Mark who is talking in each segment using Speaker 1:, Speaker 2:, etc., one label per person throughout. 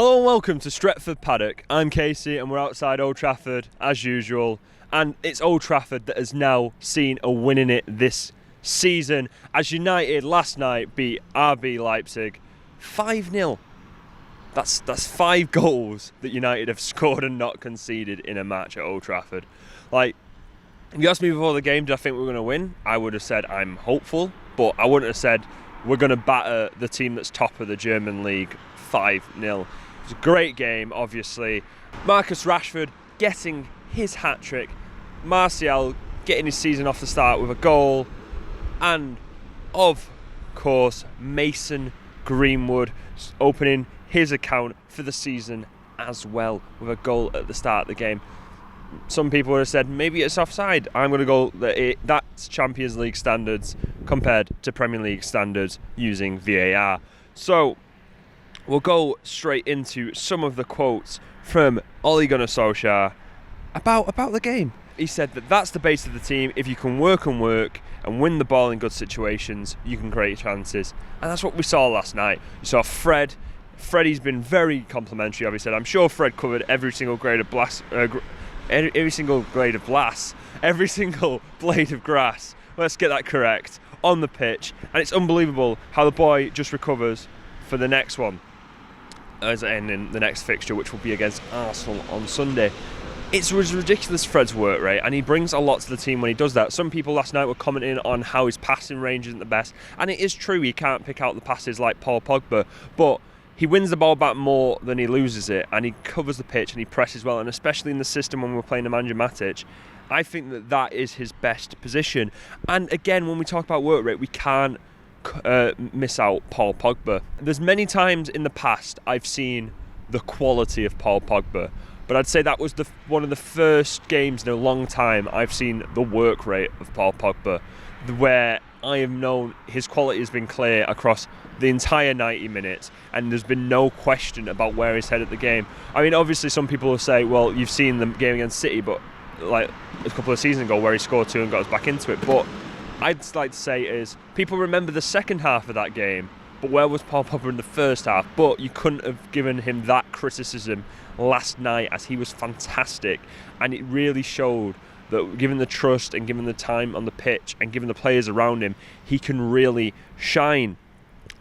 Speaker 1: Hello and welcome to Stretford Paddock. I'm Casey and we're outside Old Trafford as usual, and it's Old Trafford that has now seen a win in it this season as United last night beat RB Leipzig 5-0. That's 5 goals that United have scored and not conceded in a match at Old Trafford. Like, if you asked me before the game, did I think we were going to win? I would have said I'm hopeful, but I wouldn't have said we're going to batter the team that's top of the German league 5-0. It was a great game, obviously. Marcus Rashford getting his hat-trick. Martial getting his season off the start with a goal. And, of course, Mason Greenwood opening his account for the season as well with a goal at the start of the game. Some people would have said maybe it's offside. I'm going to go that that's Champions League standards compared to Premier League standards using VAR. So we'll go straight into some of the quotes from Ole Gunnar Solskjaer about the game. He said that that's the base of the team. If you can work and win the ball in good situations, you can create chances. And that's what we saw last night. You saw Freddie's been very complimentary, obviously. I'm sure Fred covered every single grade of every single blade of grass, let's get that correct, on the pitch. And it's unbelievable how the boy just recovers for the next one, as in the next fixture, which will be against Arsenal on Sunday. It was ridiculous, Fred's work rate, and he brings a lot to the team when he does that. Some people last night were commenting on how his passing range isn't the best, and it is true, he can't pick out the passes like Paul Pogba, but he wins the ball back more than he loses it, and he covers the pitch and he presses well, and especially in the system when we're playing Nemanja Matic, I think that is his best position. And again, when we talk about work rate, we can't miss out Paul Pogba. There's many times in the past I've seen the quality of Paul Pogba, but I'd say that was one of the first games in a long time I've seen the work rate of Paul Pogba, where I have known his quality has been clear across the entire 90 minutes, and there's been no question about where he's headed the game. I mean, obviously some people will say, well, you've seen the game against City, but like a couple of seasons ago where he scored 2 and got us back into it. But I'd like to say is, people remember the second half of that game, but where was Paul Pogba in the first half? But you couldn't have given him that criticism last night, as he was fantastic, and it really showed that given the trust and given the time on the pitch and given the players around him, he can really shine.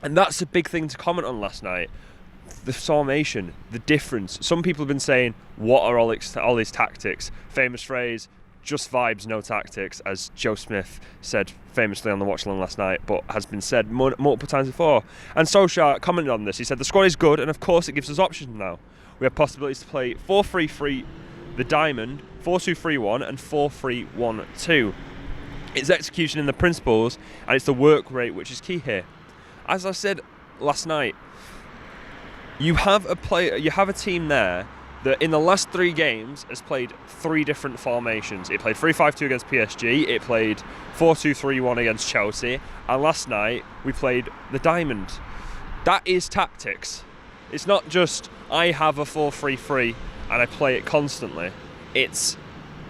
Speaker 1: And that's a big thing to comment on last night. The formation, the difference. Some people have been saying, what are all his tactics? Famous phrase, just vibes, no tactics, as Joe Smith said famously on the watch along last night, but has been said multiple times before. And Solskjaer commented on this. He said, the squad is good, and of course it gives us options now. We have possibilities to play 4-3-3, the diamond, 4-2-3-1, and 4-3-1-2. It's execution in the principles, and it's the work rate which is key here. As I said last night, you have a team there that in the last 3 games has played 3 different formations. It played 3-5-2 against PSG, it played 4-2-3-1 against Chelsea, and last night we played the diamond. That is tactics. It's not just, I have a 4-3-3 and I play it constantly. It's,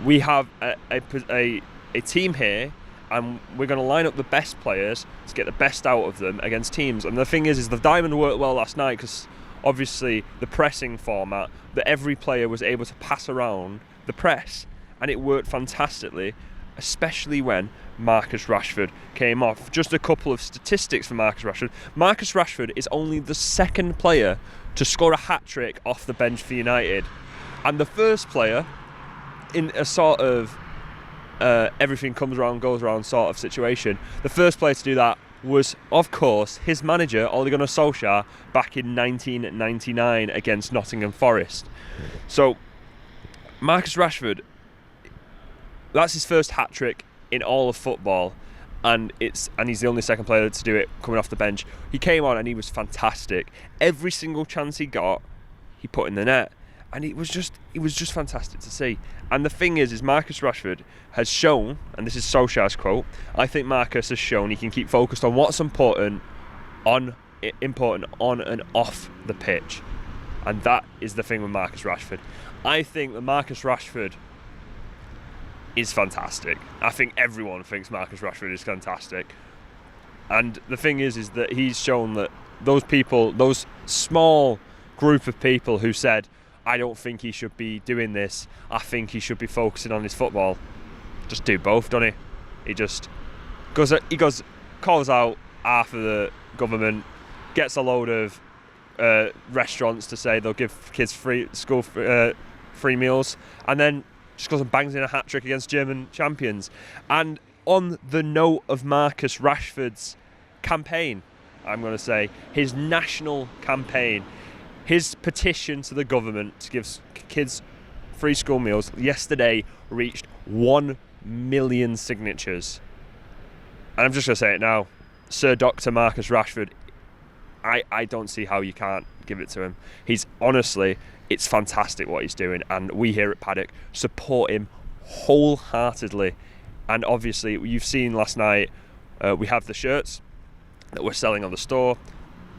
Speaker 1: we have a team here, and we're going to line up the best players to get the best out of them against teams. And the thing is the diamond worked well last night because obviously the pressing format, that every player was able to pass around the press, and it worked fantastically, especially when Marcus Rashford came off. Just a couple of statistics for Marcus Rashford. Marcus Rashford is only the second player to score a hat-trick off the bench for United, and the first player in a sort of everything comes around, goes around sort of situation. The first player to do that was, of course, his manager, Ole Gunnar Solskjaer, back in 1999 against Nottingham Forest. So, Marcus Rashford, that's his first hat-trick in all of football, and he's the only second player to do it coming off the bench. He came on and he was fantastic. Every single chance he got, he put in the net. And it was just fantastic to see. And the thing is Marcus Rashford has shown, and this is Solskjaer's quote, I think Marcus has shown he can keep focused on what's important on and off the pitch. And that is the thing with Marcus Rashford. I think that Marcus Rashford is fantastic. I think everyone thinks Marcus Rashford is fantastic. And the thing is that he's shown that those people, those small group of people who said, I don't think he should be doing this, I think he should be focusing on his football. Just do both, doesn't he? He just calls out half of the government, gets a load of restaurants to say they'll give kids free meals, and then just goes and bangs in a hat-trick against German champions. And on the note of Marcus Rashford's campaign, I'm going to say, his national campaign, his petition to the government to give kids free school meals yesterday reached 1 million signatures. And I'm just going to say it now. Sir Dr. Marcus Rashford, I don't see how you can't give it to him. He's honestly, it's fantastic what he's doing, and we here at Paddock support him wholeheartedly. And obviously, you've seen last night, we have the shirts that we're selling on the store.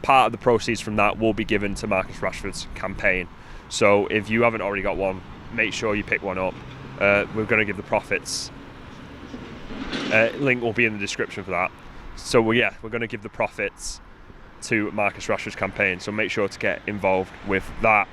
Speaker 1: Part of the proceeds from that will be given to Marcus Rashford's campaign. So if you haven't already got one, make sure you pick one up. We're going to give the profits. Link will be in the description for that. So we're going to give the profits to Marcus Rashford's campaign. So make sure to get involved with that.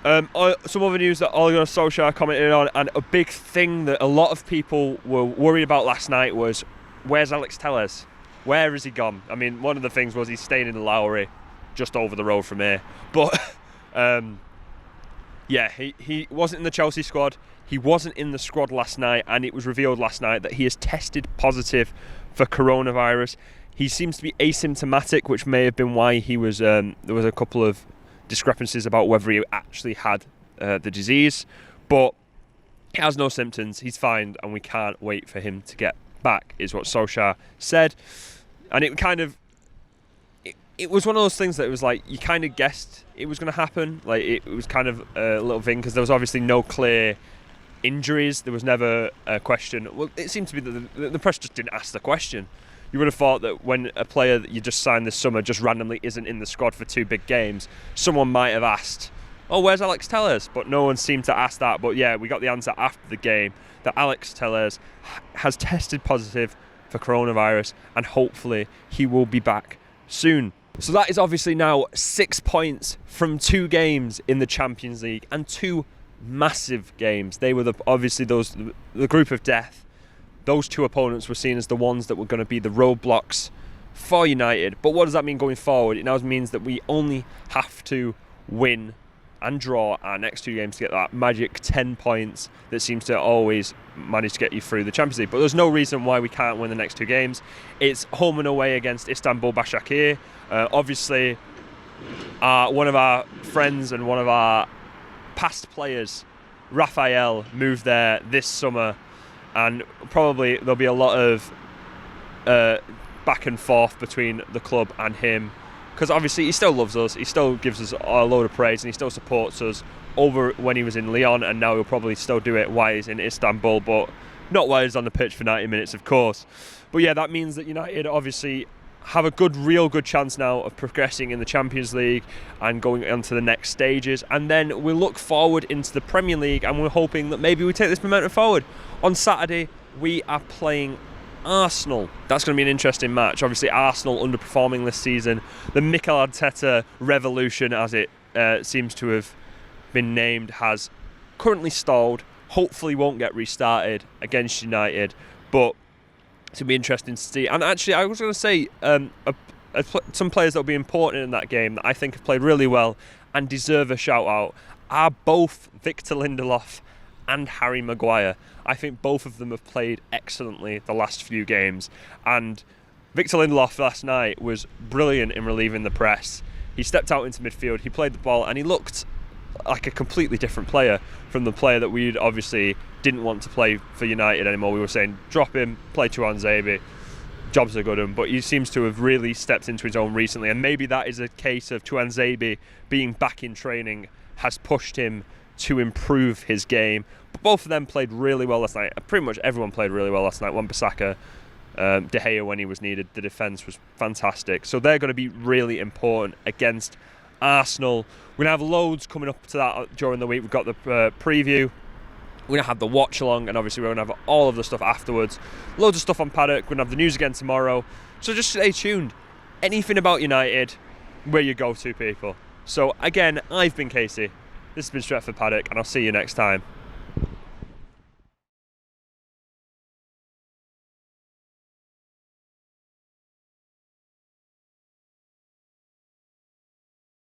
Speaker 1: Some other news that Ole Gunnar Solskjaer commented on, and a big thing that a lot of people were worried about last night was, where's Alex Telles? Where has he gone? I mean, one of the things was he's staying in the Lowry, just over the road from here. But he wasn't in the Chelsea squad. He wasn't in the squad last night, and it was revealed last night that he has tested positive for coronavirus. He seems to be asymptomatic, which may have been why he was. There was a couple of discrepancies about whether he actually had the disease, but he has no symptoms. He's fine, and we can't wait for him to get back, is what Solskjaer said. And it kind of, it was one of those things that it was like, you kind of guessed it was going to happen. Like, it was kind of a little thing, because there was obviously no clear injuries. There was never a question. Well, it seemed to be that the press just didn't ask the question. You would have thought that when a player that you just signed this summer just randomly isn't in the squad for 2 big games, someone might have asked, oh, where's Alex Telles? But no one seemed to ask that. But yeah, we got the answer after the game that Alex Telles has tested positive for coronavirus, and hopefully he will be back soon. So that is obviously now 6 points from 2 games in the Champions League, and 2 massive games. They were the group of death. Those 2 opponents were seen as the ones that were going to be the roadblocks for United. But what does that mean going forward? It now means that we only have to win and draw our next 2 games to get that magic 10 points that seems to always manage to get you through the Champions League. But there's no reason why we can't win the next 2 games. It's home and away against Istanbul Başakşehir. Obviously, one of our friends and one of our past players, Raphael, moved there this summer, and probably there'll be a lot of back and forth between the club and him, because obviously he still loves us, he still gives us a load of praise, and he still supports us over when he was in Lyon, and now he'll probably still do it while he's in Istanbul, but not while he's on the pitch for 90 minutes, of course. But yeah, that means that United obviously have a real good chance now of progressing in the Champions League and going on to the next stages, and then we'll look forward into the Premier League, and we're hoping that maybe we take this momentum forward. On Saturday we are playing Arsenal. That's going to be an interesting match. Obviously Arsenal underperforming this season. The Mikel Arteta revolution, as it seems to have been named, has currently stalled. Hopefully won't get restarted against United, but it's going to be interesting to see. And actually, I was going to say some players that will be important in that game that I think have played really well and deserve a shout out are both Victor Lindelof and Harry Maguire. I think both of them have played excellently the last few games, and Victor Lindelof last night was brilliant in relieving the press. He stepped out into midfield, he played the ball, and he looked like a completely different player from the player that we obviously didn't want to play for United anymore. We were saying drop him, play Tuanzebe, jobs are good one, but he seems to have really stepped into his own recently, and maybe that is a case of Tuanzebe being back in training has pushed him to improve his game. But both of them played really well last night. Pretty much everyone played really well last night. Wan-Bissaka, De Gea when he was needed. The defence was fantastic. So they're going to be really important against Arsenal. We're going to have loads coming up to that during the week. We've got the preview. We're going to have the watch along, and obviously we're going to have all of the stuff afterwards. Loads of stuff on Paddock. We're going to have the news again tomorrow. So just stay tuned. Anything about United, we're your go-to people. So again, I've been Casey. This has been Stretford Paddock, and I'll see you next time.